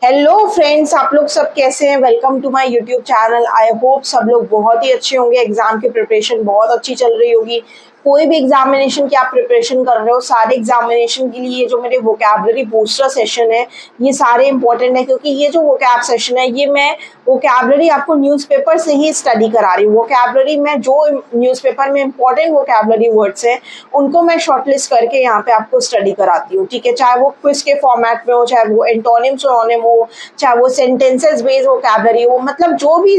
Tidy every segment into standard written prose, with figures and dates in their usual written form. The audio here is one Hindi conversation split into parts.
हेलो फ्रेंड्स, आप लोग सब कैसे हैं। Welcome to my YouTube channel. I hope सब लोग बहुत ही अच्छे होंगे। एग्जाम की प्रिपरेशन बहुत अच्छी चल रही होगी। कोई भी एग्जामिनेशन की आप प्रिपरेशन कर रहे हो, सारे एग्जामिनेशन के लिए जो मेरे वोकैबुलरी बूस्टर सेशन है ये सारे इंपॉर्टेंट है, क्योंकि ये जो वोकैब सेशन है ये मैं वोकैबुलरी आपको न्यूज़पेपर से ही स्टडी करा रही हूँ। वोकैबुलरी में जो न्यूज़पेपर में इंपॉर्टेंट वोकैबुलरी वर्ड्स हैं उनको मैं शॉर्टलिस्ट करके यहाँ पे आपको स्टडी कराती हूँ, ठीक है। चाहे वो क्विज के फॉर्मेट में हो, चाहे वो एंटोनिम सिनोनिम हो, चाहे वो सेंटेंसेस बेस्ड वोकैबुलरी हो, मतलब जो भी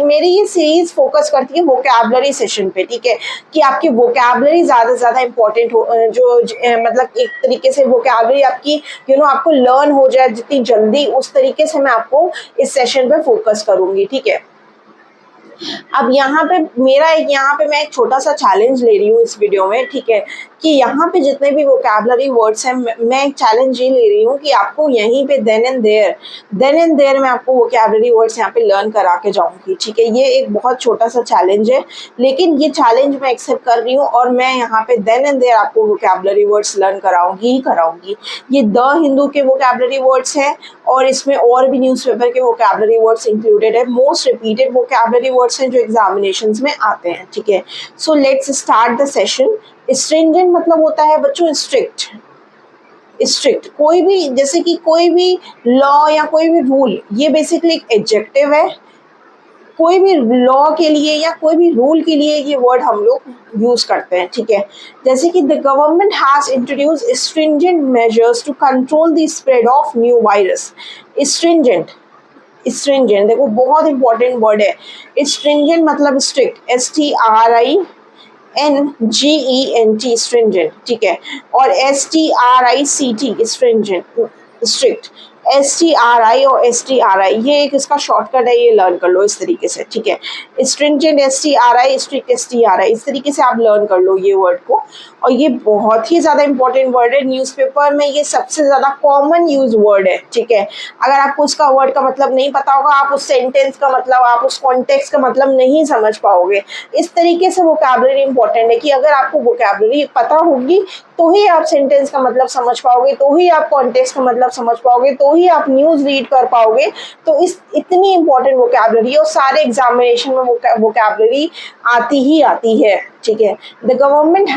मेरी ये सीरीज फोकस करती है वोकैबुलरी सेशन पे, ठीक है, कि आपकी वोकैबुलरी ज्यादा से ज्यादा इंपॉर्टेंट हो, मतलब एक तरीके से वोकैबुलरी आपकी आपको लर्न हो जाए जितनी जल्दी, उस तरीके से मैं आपको इस सेशन पे फोकस करूंगी, ठीक है। अब यहाँ पे मैं एक छोटा सा चैलेंज ले रही हूँ इस वीडियो में, ठीक है, कि यहाँ पे जितने भी वोकैबुलरी वर्ड्स हैं मैं एक चैलेंज ये ले रही हूँ कि आपको यहीं पे देन एंड देयर मैं आपको वोकैबुलरी वर्ड्स यहाँ पे लर्न करा के जाऊंगी, ठीक है। ये एक बहुत छोटा सा चैलेंज है, लेकिन ये चैलेंज मैं एक्सेप्ट कर रही हूँ और मैं यहाँ पे देन एंड देयर आपको वोकैबुलरी वर्ड्स लर्न कराऊंगी। ये द हिंदू के वोकैबुलरी वर्ड्स हैं और इसमें और भी न्यूज़पेपर के वोकैबुलरी वर्ड्स इंक्लूडेड है। मोस्ट रिपीटेड वोकैबुलरी वर्ड्स हैं जो एग्जामिनेशंस में आते हैं, ठीक है। So let's start the session. Stringent मतलब होता है बच्चों स्ट्रिक्ट कोई भी, जैसे कि कोई भी लॉ या कोई भी रूल, ये बेसिकली एक एडजेक्टिव है। कोई भी लॉ के लिए या कोई भी रूल के लिए ये वर्ड हम लोग यूज करते हैं, ठीक है। जैसे कि the government has introduce stringent measures to control the spread of new virus. Stringent देखो बहुत इंपॉर्टेंट वर्ड है। स्ट्रिंजेंट मतलब स्ट्रिक्ट, STRINGENT स्ट्रिंजेंट, ठीक है। और STRICT स्ट्रिंजेंट, स्ट्रिक्ट। STRI और STRI ये एक इसका शॉर्टकट है, ये लर्न कर लो इस तरीके से, ठीक है। स्ट्रिंजेंट STRI, स्ट्रिक्ट STRI, इस तरीके से आप लर्न कर लो ये वर्ड को। और ये बहुत ही ज्यादा इंपॉर्टेंट वर्ड है न्यूज़पेपर में, ये सबसे ज्यादा कॉमन यूज वर्ड है, ठीक है। अगर आपको उसका वर्ड का मतलब नहीं पता होगा, आप उस सेंटेंस का मतलब, आप उस कॉन्टेक्स्ट का मतलब नहीं समझ पाओगे। इस तरीके से वोकैबुलरी इंपॉर्टेंट है कि अगर आपको वोकैबुलरी पता होगी तो ही आप सेंटेंस का मतलब समझ पाओगे, तो ही आप कॉन्टेक्स्ट का मतलब समझ पाओगे, तो ही आप न्यूज रीड कर पाओगे। तो इस इतनी इंपॉर्टेंट वोकैबुलरी और सारे एग्जामिनेशन में वोकैबुलरी आती ही आती है, ठीक है। द गवर्नमेंट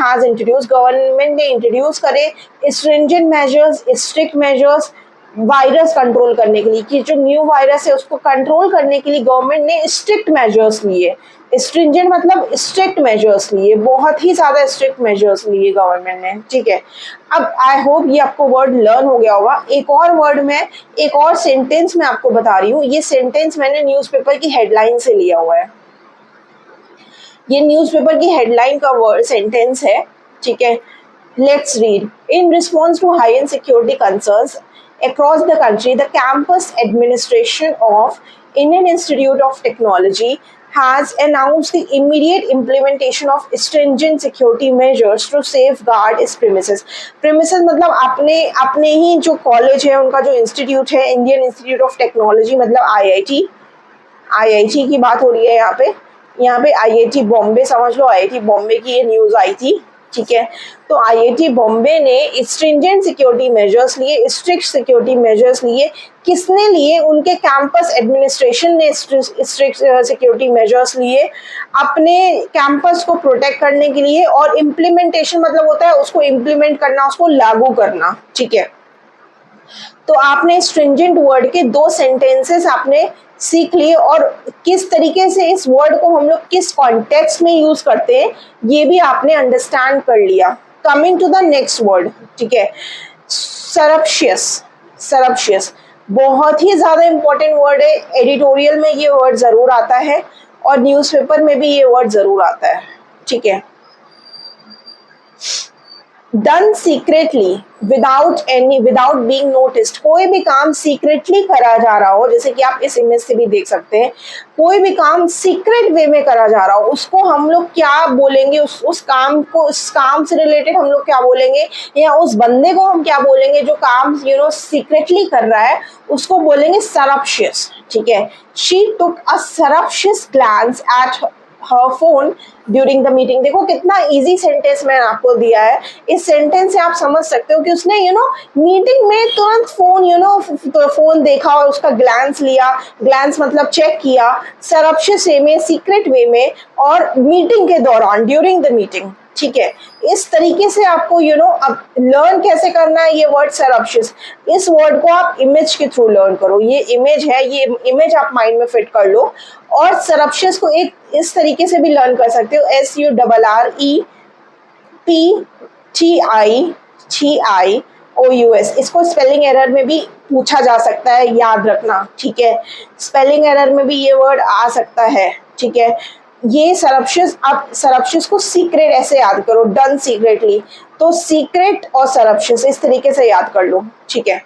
ने इंट्रोड्यूस करे stringent measures, strict measures virus control करने के लिए, कि जो न्यू वायरस है उसको कंट्रोल करने के लिए गवर्नमेंट ने स्ट्रिक्ट मेजर्स लिए। स्ट्रिंजेंट मतलब स्ट्रिक्ट मेजर्स लिए, बहुत ही ज्यादा स्ट्रिक्ट मेजर्स लिए गवर्नमेंट ने, ठीक है। अब आई होप ये आपको वर्ड लर्न हो गया होगा। एक और वर्ड में, एक और सेंटेंस मैं आपको बता रही हूँ। ये सेंटेंस मैंने न्यूज़पेपर की हेडलाइन से लिया हुआ है। ये न्यूज़पेपर की हेडलाइन का वर्ड सेंटेंस है, ठीक है। Let's read. In response to heightened security concerns across the country, the campus administration of Indian Institute of Technology has announced the immediate implementation of stringent security measures to safeguard its premises. Premises मतलब अपने ही जो कॉलेज है, उनका जो इंस्टीट्यूट है, इंडियन इंस्टीट्यूट ऑफ टेक्नोलॉजी मतलब IIT की बात हो रही है यहाँ पे IIT बॉम्बे समझ लो, IIT बॉम्बे की ये न्यूज आई थी, ठीक है। तो IIT बॉम्बे ने स्ट्रिंजेंट सिक्योरिटी मेजर्स लिए, स्ट्रिक्ट सिक्योरिटी मेजर्स लिए। किसने लिए? उनके कैंपस एडमिनिस्ट्रेशन ने स्ट्रिक्ट सिक्योरिटी मेजर्स लिए अपने कैंपस को प्रोटेक्ट करने के लिए। और इम्प्लीमेंटेशन मतलब होता है उसको इम्प्लीमेंट करना, उसको लागू करना, ठीक है। तो आपने स्ट्रिंजेंट वर्ड के दो सेंटेंसेस आपने सीख लिए, और किस तरीके से इस वर्ड को हम लोग किस कॉन्टेक्स्ट में यूज करते हैं ये भी आपने अंडरस्टैंड कर लिया। Coming to the next word, ठीक है, सरप्शियस बहुत ही ज्यादा इंपॉर्टेंट वर्ड है। एडिटोरियल में ये वर्ड जरूर आता है और न्यूज़पेपर में भी ये वर्ड जरूर आता है, ठीक है। Done secretly without being noticed, कोई भी काम सीक्रेटली करा जा रहा हो, जैसे कि आप इस इमेज से भी देख सकते हैं, कोई भी काम सीक्रेट वे में करा जा रहा हो, उसको हम लोग क्या बोलेंगे? उस काम से रिलेटेड हम लोग क्या बोलेंगे, या उस बंदे को हम क्या बोलेंगे जो काम सीक्रेटली कर रहा है, उसको बोलेंगे सरप्शियस, ठीक है। She took a surreptitious glance at her phone during the meeting। देखो कितना इजी सेंटेंस मैंने आपको दिया है। इस सेंटेंस से आप समझ सकते हो कि उसने मीटिंग में तुरंत फोन तो फोन देखा और उसका ग्लैंस लिया, ग्लैंस मतलब चेक किया, सरप्शियस वे में, सीक्रेट वे में, और मीटिंग के दौरान, ड्यूरिंग द मीटिंग। ठीक है, इस तरीके से आपको अब लर्न कैसे करना है ये वर्ड सरप्शियस। इस वर्ड को आप इमेज के थ्रू लर्न करो। ये इमेज है, ये इमेज आप माइंड में फिट कर लो। और सरप्शियस को एक इस तरीके से भी लर्न कर सकते हो, SURREPTIOUS। इसको स्पेलिंग एरर में भी पूछा जा सकता है, याद रखना। ठीक है, स्पेलिंग एरर में भी ये वर्ड आ सकता है। ठीक है, ये सरप्शियस, आप सरप्शियस को सीक्रेट ऐसे याद करो, डन सीक्रेटली, तो सीक्रेट और सरप्शियस इस तरीके से याद कर लो। ठीक है,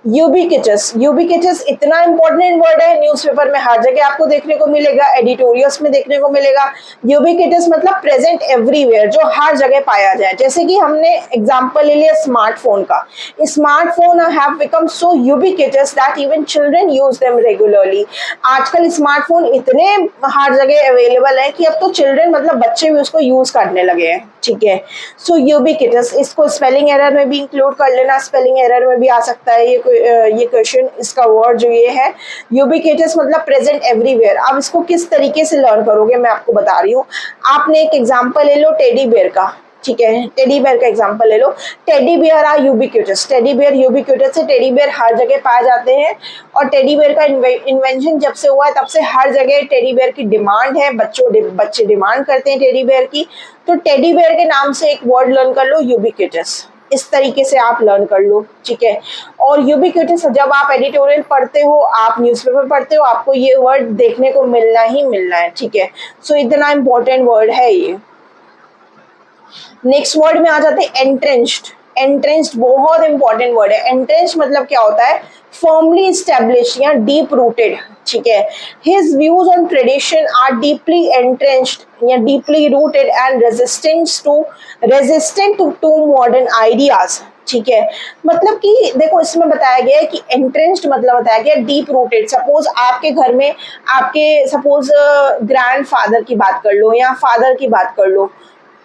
यूबिक्विटस, यूबिक्विटस इतना इंपॉर्टेंट वर्ड है, न्यूज़पेपर में हर जगह आपको देखने को मिलेगा, एडिटोरियल्स में देखने को मिलेगा। यूबिक्विटस मतलब प्रेजेंट एवरीवेयर, जो हर जगह पाया जाए। जैसे कि हमने एग्जांपल ले लिया स्मार्टफोन का। Smartphone have become so ubiquitous that even children use them regularly. आजकल स्मार्टफोन इतने हर जगह अवेलेबल है कि अब तो चिल्ड्रन मतलब बच्चे भी उसको यूज करने लगे हैं। ठीक है, सो यूबिक्विटस, इसको स्पेलिंग एरर में भी इंक्लूड कर लेना, स्पेलिंग एरर में भी आ सकता है ये क्वेश्चन। इसका वर्ड जो ये है यूबिक्विटस मतलब प्रेजेंट एवरीवेयर। अब इसको किस तरीके से लर्न करोगे मैं आपको बता रही हूँ। आपने एक एग्जांपल ले लो टेडी बेयर का। ठीक है, टेडी बेयर का एग्जांपल ले लो। Teddy bear are ubiquitous, teddy bear ubiquitous है, टेडी बेयर हर जगह पाए जाते हैं। और टेडी बेयर का इन्वेंशन जब से हुआ है तब से हर जगह टेडी बेयर की डिमांड है, बच्चे डिमांड करते हैं टेडी बेयर की। तो टेडी बेयर के नाम से एक वर्ड लर्न कर लो, यूबिक्विटस। इस तरीके से आप लर्न कर लो। ठीक है, और यूबिक्विटस जब आप एडिटोरियल पढ़ते हो, आप न्यूज़पेपर पढ़ते हो, आपको ये वर्ड देखने को मिलना ही मिलना है। ठीक है, सो इतना इंपॉर्टेंट वर्ड है ये। नेक्स्ट वर्ड में आ जाते हैं एंट्रेंच्ड। एंट्रेंच्ड बहुत इंपॉर्टेंट वर्ड है। एंट्रेंच्ड मतलब क्या होता है, फर्मली एस्टेब्लिश्ड या डीप रूटेड। ठीक है, his views on tradition are deeply entrenched या deeply rooted and resistant to modern ideas. ठीक है, मतलब कि देखो इसमें बताया गया है कि एंट्रेंच्ड मतलब बताया गया डीप रूटेड। सपोज आपके घर में आपके सपोज ग्रैंडफादर की बात कर लो या फादर की बात कर लो।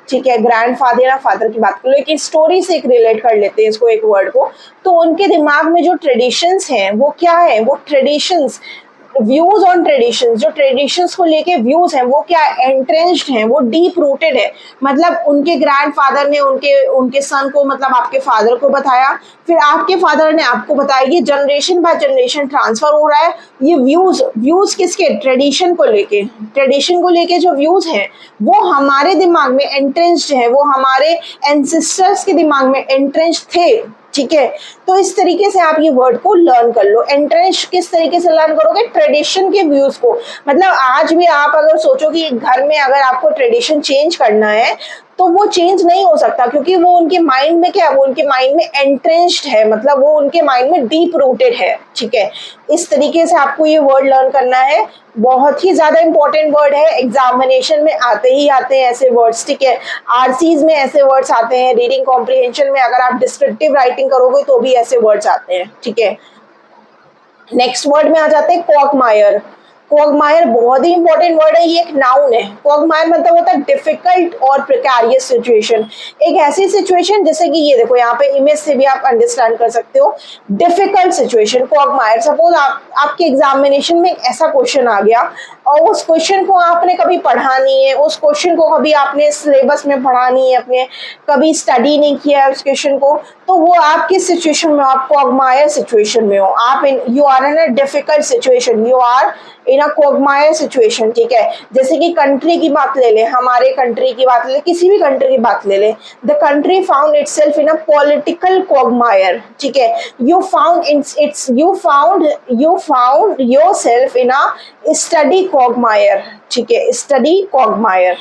ठीक है, ग्रैंडफादर या फादर की बात कर लो, एक स्टोरी से एक रिलेट कर लेते हैं इसको, एक वर्ड को। तो उनके दिमाग में जो ट्रेडिशंस हैं वो क्या है, वो ट्रेडिशंस, व्यूज ऑन ट्रेडिशंस, जो ट्रेडिशंस को लेके व्यूज हैं वो क्या एंट्रेंच्ड हैं, वो डीप रूटेड है। मतलब उनके ग्रैंडफादर ने उनके सन को मतलब आपके फादर को बताया, फिर आपके फादर ने आपको बताया, ये जनरेशन बाय जनरेशन ट्रांसफर हो रहा है। ये व्यूज किसके, ट्रेडिशन को लेके जो व्यूज हैं वो हमारे दिमाग में एंट्रेंच्ड है, वो हमारे एंसेस्टर्स के दिमाग में एंट्रेंच्ड थे। ठीक है, तो इस तरीके से आप ये वर्ड को लर्न कर लो। एंट्रेंच किस तरीके से लर्न करोगे, ट्रेडिशन के व्यूज को। मतलब आज भी आप अगर सोचो कि घर में अगर आपको ट्रेडिशन चेंज करना है तो वो चेंज नहीं हो सकता, क्योंकि वो उनके माइंड में क्या है, वो उनके माइंड में एंट्रेंच्ड है, मतलब वो उनके माइंड में डीप रूटेड है। ठीक है, इस तरीके से आपको ये वर्ड लर्न करना है। बहुत ही ज्यादा इंपॉर्टेंट वर्ड है, एग्जामिनेशन में आते हैं ऐसे वर्ड्स। ठीक है, आरसीज में ऐसे वर्ड्स आते हैं, रीडिंग कॉम्प्रिहेंशन में अगर आप डिस्क्रिप्टिव राइटिंग करोगे तो भी ऐसे वर्ड्स आते हैं। ठीक है, नेक्स्ट वर्ड में आ जाते हैं क्वॉगमायर। क्वॉगमायर बहुत ही इंपॉर्टेंट वर्ड है, ये एक नाउन है। क्वॉगमायर मतलब होता है डिफिकल्ट और प्रिकैरियस सिचुएशन, एक ऐसी सिचुएशन जैसे कि ये देखो यहाँ पे इमेज से भी आप अंडरस्टैंड कर सकते हो, डिफिकल्ट सिचुएशन क्वॉगमायर। सपोज आपके एग्जामिनेशन में एक ऐसा क्वेश्चन आ गया और उस क्वेश्चन को आपने कभी पढ़ा नहीं है, उस क्वेश्चन को कभी आपने सिलेबस में पढ़ा नहीं है, अपने कभी स्टडी नहीं किया है उस क्वेश्चन को, तो वो आप किस सिचुएशन में, आप क्वॉगमायर सिचुएशन में हो, आप you are in a difficult situation, you are in a quagmire situation. ठीक है, जैसे कि कंट्री की बात ले ले, हमारे कंट्री की बात ले ले, किसी भी कंट्री की बात ले ले, the country found itself in a political quagmire. ठीक है, you found yourself in a study quagmire. ठीक है, स्टडी क्वॉगमायर।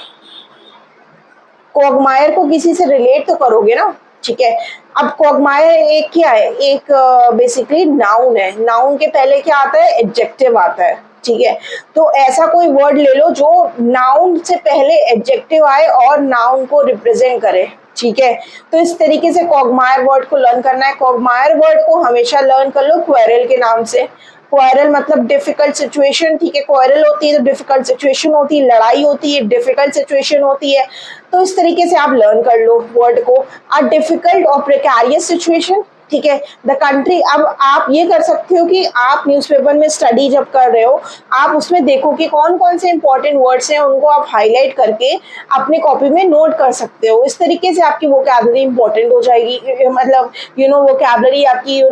क्वॉगमायर को किसी से रिलेट तो करोगे ना। ठीक है, अब क्वॉगमायर एक क्या है, एक बेसिकली नाउन है। नाउन के पहले क्या आता है, एडजेक्टिव आता है। ठीक है, तो ऐसा कोई वर्ड ले लो जो नाउन से पहले एडजेक्टिव आए और नाउन को रिप्रेजेंट करे। ठीक है, तो इस तरीके से क्वॉगमायर वर्ड को लर्न करना है। क्वॉगमायर वर्ड को हमेशा लर्न कर लो क्वेरल के नाम से। क्वारल मतलब डिफिकल्ट सिचुएशन, ठीक है, क्वारल होती है तो डिफिकल्ट सिचुएशन होती है, लड़ाई होती है, डिफिकल्ट सिचुएशन होती है। तो इस तरीके से आप लर्न कर लो वर्ड को। अ डिफिकल्ट और प्रिकैरियस सिचुएशन, ठीक है, द कंट्री। अब आप ये कर सकते हो कि आप न्यूज़पेपर में स्टडी जब कर रहे हो, आप उसमें देखो कि कौन कौन से इंपॉर्टेंट वर्ड्स हैं, उनको आप हाईलाइट करके अपनी कॉपी में नोट कर सकते हो। इस तरीके से आपकी वोकैबुलरी इंपॉर्टेंट हो जाएगी, मतलब वोकैबुलरी आपकी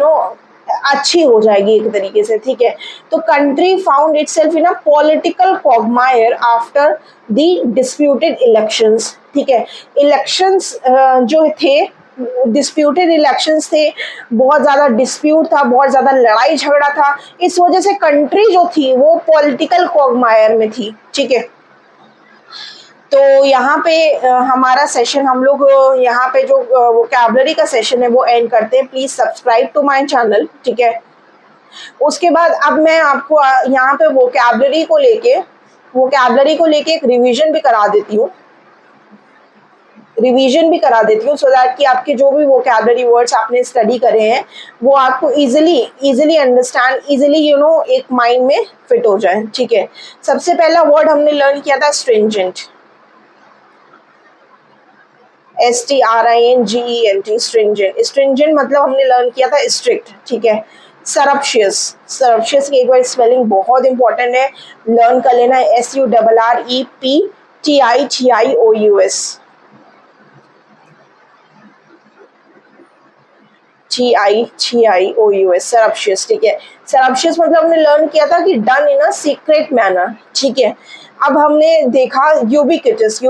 अच्छी हो जाएगी एक तरीके से, ठीक है। तो country found itself in a political quagmire after the disputed elections, ठीक है। इलेक्शंस जो थे, डिस्प्यूटेड इलेक्शंस थे, बहुत ज़्यादा डिस्प्यूट था, बहुत ज़्यादा लड़ाई झगड़ा था, इस वजह से कंट्री जो थी वो पॉलिटिकल क्वागमायर में थी, ठीक है। तो यहाँ पे हमारा सेशन, हम लोग यहाँ पे जो वोकैबुलरी का सेशन है वो एंड करते हैं। Please subscribe to my channel, ठीक है। उसके बाद अब मैं आपको यहाँ पे वोकैबुलरी को लेके एक रिवीजन भी करा देती हूँ, सो दैट कि आपके जो भी वोकैबुलरी वर्ड्स आपने स्टडी करे हैं वो आपको इजीली अंडरस्टैंड, इजीली एक माइंड में फिट हो जाए, ठीक है। सबसे पहला वर्ड हमने लर्न किया था स्ट्रिंजेंट, STRINGENT, स्ट्रिंजेंट। स्ट्रिंजेंट मतलब हमने लर्न किया था स्ट्रिक्ट, ठीक है। सरप्शियस की एक बार स्पेलिंग बहुत इंपॉर्टेंट है, लर्न कर लेना है, SURREPTITIOUS, सरप्शियस, ठीक है। सरप्शियस मतलब हमने लर्न किया था कि done in a secret manner, ठीक है। अब हमने देखा यूबिक्विटस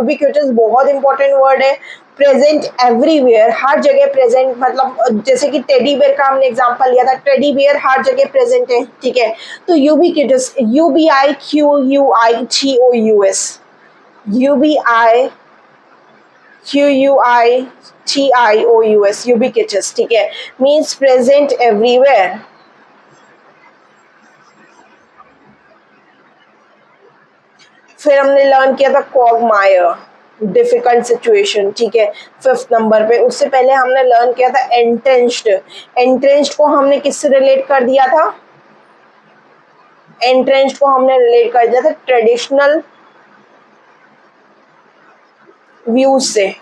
बहुत इंपॉर्टेंट वर्ड है, प्रेजेंट एवरीवेयर, हर जगह प्रेजेंट, मतलब जैसे कि टेडी बेयर का हमने एग्जांपल लिया था, टेडी बेयर हर जगह प्रेजेंट है, ठीक है। तो यूबिक्विटस, UBIQUITIOUS, यूबिक्विटस, ठीक है, मीन्स प्रेजेंट एवरीवेयर। फिर हमने लर्न किया था क्वागमायर, डिफिकल्ट सिचुएशन, ठीक है, 5th नंबर पे। उससे पहले हमने लर्न किया था एंट्रेंच्ड को हमने किससे रिलेट कर दिया था? ट्रेडिशनल व्यूज से,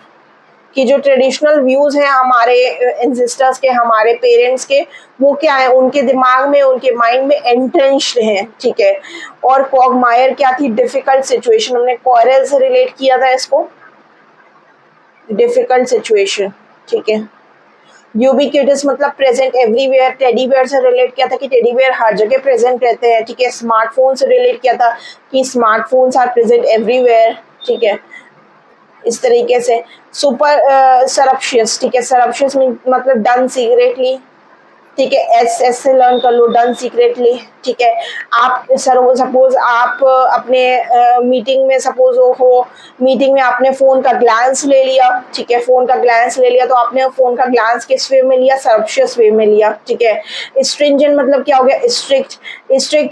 कि जो ट्रेडिशनल व्यूज हैं हमारे एंसेस्टर्स के, हमारे पेरेंट्स के, वो क्या है, उनके दिमाग में, उनके माइंड में एंट्रेंच्ड हैं, ठीक है। और क्वागमायर क्या थी? डिफिकल्ट सिचुएशन, हमने क्वारल से रिलेट किया था इसको, डिफिकल्ट सिचुएशन, ठीक है। यूबिक्विटस मतलब प्रेजेंट एवरीवेयर, टेडी बेयर से रिलेट किया था कि टेडी बेयर हर जगह प्रेजेंट रहते हैं, ठीक है। स्मार्टफोन से रिलेट किया था कि स्मार्टफोन्स आर प्रेजेंट एवरीवेयर, ठीक है। इस तरीके से सुपर सरप्शियस, ठीक है, सरप्शियस मतलब डन सीक्रेटली, ठीक है, एस से लर्न कर लो, डन सीक्रेटली, ठीक है। आप सपोज आप अपने मीटिंग में मीटिंग में आपने फोन का ग्लांस ले लिया, ठीक है, तो आपने फोन का ग्लांस किस वे में लिया? सरप्शियस वे में लिया, ठीक है। स्ट्रिंजेंट मतलब क्या हो गया? स्ट्रिक्ट,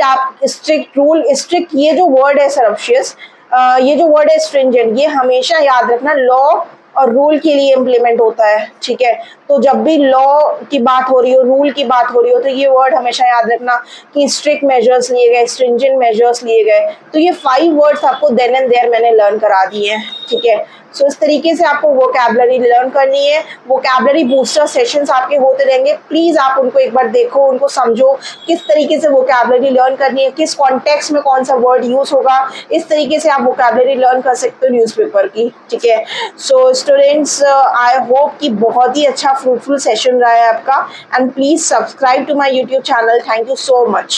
आप स्ट्रिक्ट रूल, स्ट्रिक्ट, ये जो वर्ड है सरप्शियस, ये जो वर्ड है स्ट्रिंजेंट, ये हमेशा याद रखना लॉ और रूल के लिए इम्प्लीमेंट होता है, ठीक है। तो जब भी लॉ की बात हो रही हो, रूल की बात हो रही हो, तो ये वर्ड हमेशा याद रखना कि स्ट्रिक्ट मेजर्स लिए गए, स्ट्रिंजेंट मेजर्स लिए गए। तो ये 5 वर्ड्स आपको देन एंड देयर मैंने लर्न करा दिए हैं, ठीक है। सो इस तरीके से आपको वोकैबुलरी लर्न करनी है। वोकैबुलरी बूस्टर सेशंस आपके होते रहेंगे, प्लीज आप उनको एक बार देखो, उनको समझो, किस तरीके से वोकैबुलरी लर्न करनी है, किस कॉन्टेक्स्ट में कौन सा वर्ड यूज होगा, इस तरीके से आप वोकैबुलरी लर्न कर सकते हो न्यूज़पेपर की, ठीक है। सो स्टूडेंट्स, आई होप कि बहुत ही अच्छा फ्रूटफुल सेशन रहा है आपका, and please subscribe to my YouTube channel. Thank you so much.